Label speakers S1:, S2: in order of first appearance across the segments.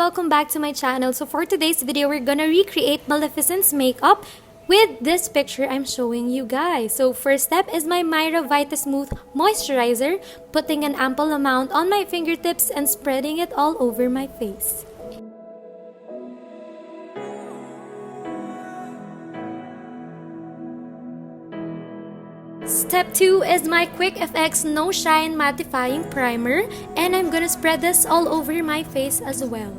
S1: welcome back to my channel. So for today's video, we're gonna recreate Maleficent's makeup with this picture I'm showing you guys. So first step is my Myra Vita Smooth Moisturizer, putting an ample amount on my fingertips and spreading it all over my face. Step 2 is my Quick FX No Shine Mattifying Primer, and I'm gonna spread this all over my face as well.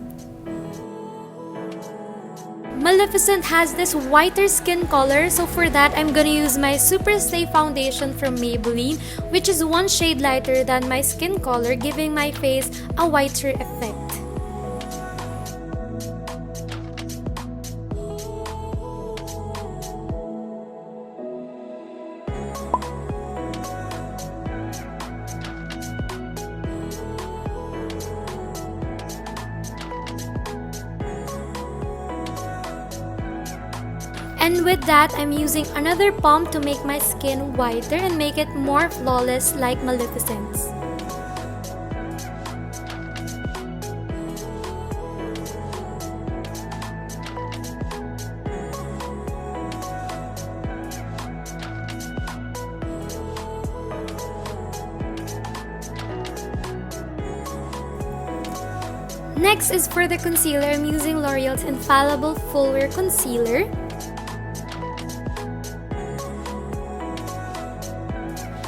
S1: Maleficent has this whiter skin color, so for that I'm gonna use my Super Stay Foundation from Maybelline, which is one shade lighter than my skin color, giving my face a whiter effect. And with that, I'm using another palm to make my skin whiter and make it more flawless like Maleficent's. Next is for the concealer. I'm using L'Oreal's Infallible Full Wear Concealer.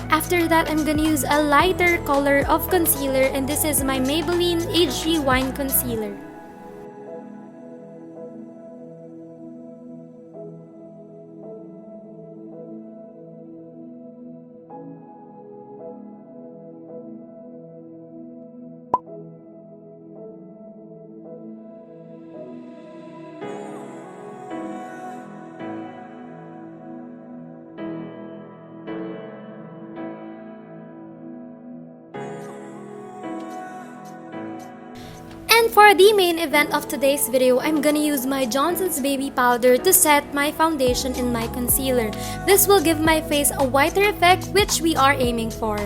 S1: After that, I'm gonna use a lighter color of concealer, and this is my Maybelline Age Wine Concealer. And for the main event of today's video, I'm gonna use my Johnson's Baby Powder to set my foundation in my concealer. This will give my face a whiter effect, which we are aiming for.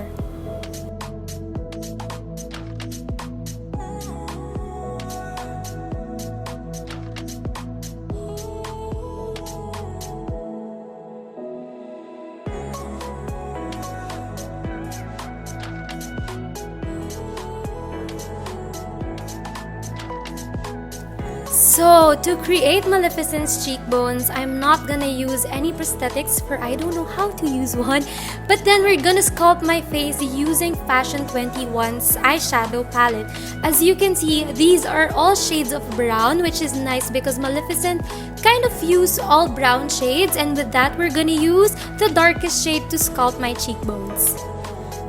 S1: So, to create Maleficent's cheekbones, I'm not gonna use any prosthetics, for I don't know how to use one. But then we're gonna sculpt my face using Fashion 21's eyeshadow palette. As you can see, these are all shades of brown, which is nice because Maleficent kind of used all brown shades, and with that we're gonna use the darkest shade to sculpt my cheekbones.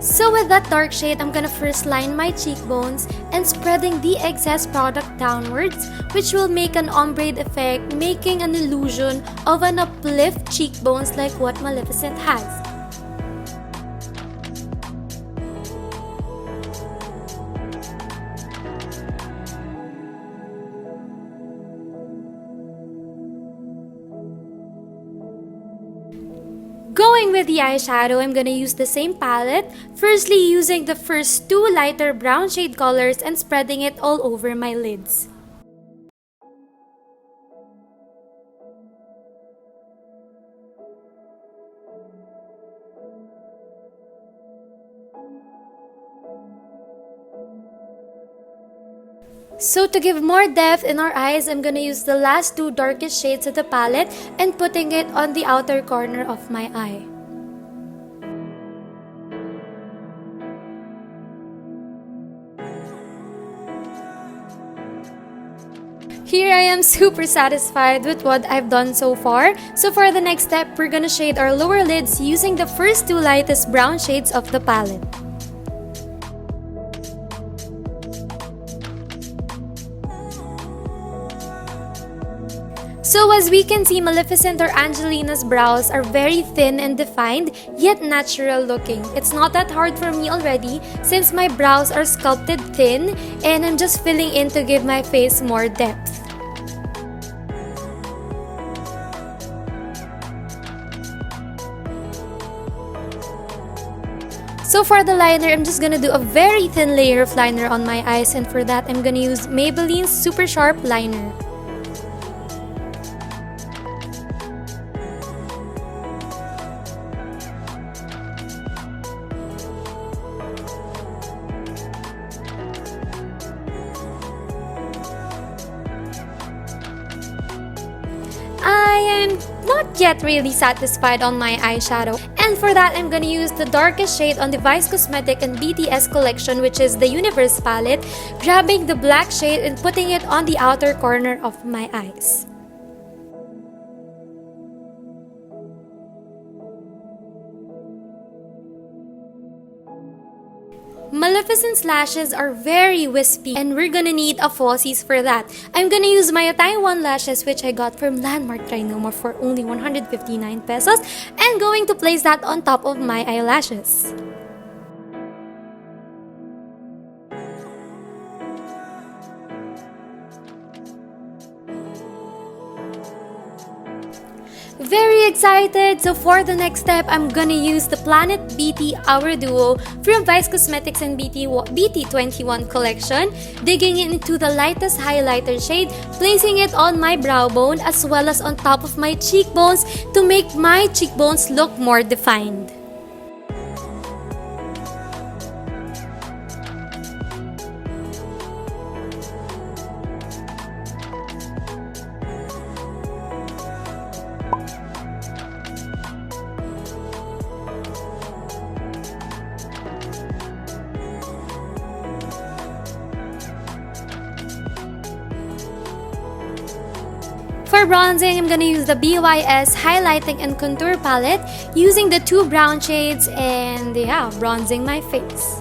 S1: So with that dark shade, I'm gonna first line my cheekbones and spreading the excess product downwards, which will make an ombre effect, making an illusion of an uplift cheekbones like what Maleficent has. Going with the eyeshadow, I'm gonna use the same palette, firstly using the first two lighter brown shade colors and spreading it all over my lids. So to give more depth in our eyes, I'm gonna use the last two darkest shades of the palette and putting it on the outer corner of my eye. Here I am super satisfied with what I've done so far. So for the next step, we're gonna shade our lower lids using the first two lightest brown shades of the palette. So as we can see, Maleficent or Angelina's brows are very thin and defined, yet natural looking. It's not that hard for me already since my brows are sculpted thin and I'm just filling in to give my face more depth.
S2: So
S1: So for the liner, I'm just gonna do a very thin layer of liner on my eyes, and for that, I'm gonna use Maybelline's Super Sharp Liner. I am not yet really satisfied on my eyeshadow, and for that I'm gonna use the darkest shade on the Vice Cosmetic and BTS collection, which is the Universe palette, grabbing the black shade and putting it on the outer corner of my eyes. Maleficent's lashes are very wispy, and we're gonna need a falsies for that. I'm gonna use my Taiwan lashes, which I got from Landmark Trinoma for only 159 pesos, and going to place that on top of my eyelashes. Very excited! So for the next step, I'm gonna use the Planet BT Hour Duo from Vice Cosmetics and BT21 collection, digging into the lightest highlighter shade, placing it on my brow bone as well as on top of my cheekbones to make my cheekbones look more defined. For bronzing, I'm gonna use the BYS Highlighting and Contour Palette, using the two brown shades and yeah, bronzing my face.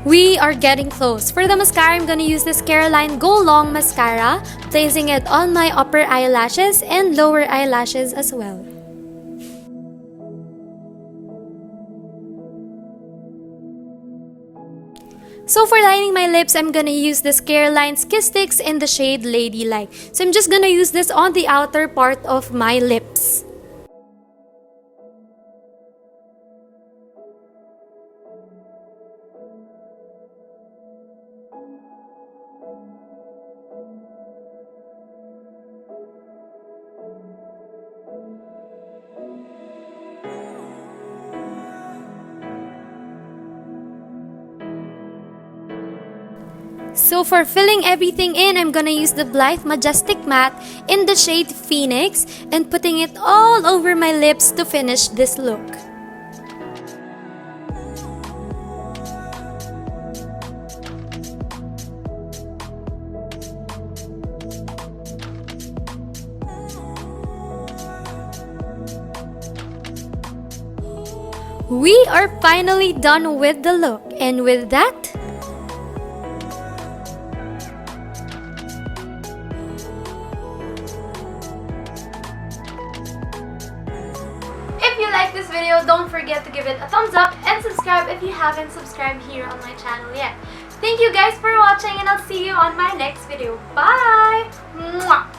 S1: We are getting close. For the mascara, I'm gonna use this Caroline Go Long Mascara, placing it on my upper eyelashes and lower eyelashes as well. So for lining my lips, I'm gonna use this Caroline's Kiss Sticks in the shade Ladylike. So I'm just gonna use this on the outer part of my lips. So for filling everything in, I'm gonna use the Blythe Majestic Matte in the shade Phoenix and putting it all over my lips to finish this look. We are finally done with the look, and with that, if you like this video, don't forget to give it a thumbs up and subscribe if you haven't subscribed here on my channel yet. Thank you guys for watching, and I'll see you on my next video. Bye! Mwah!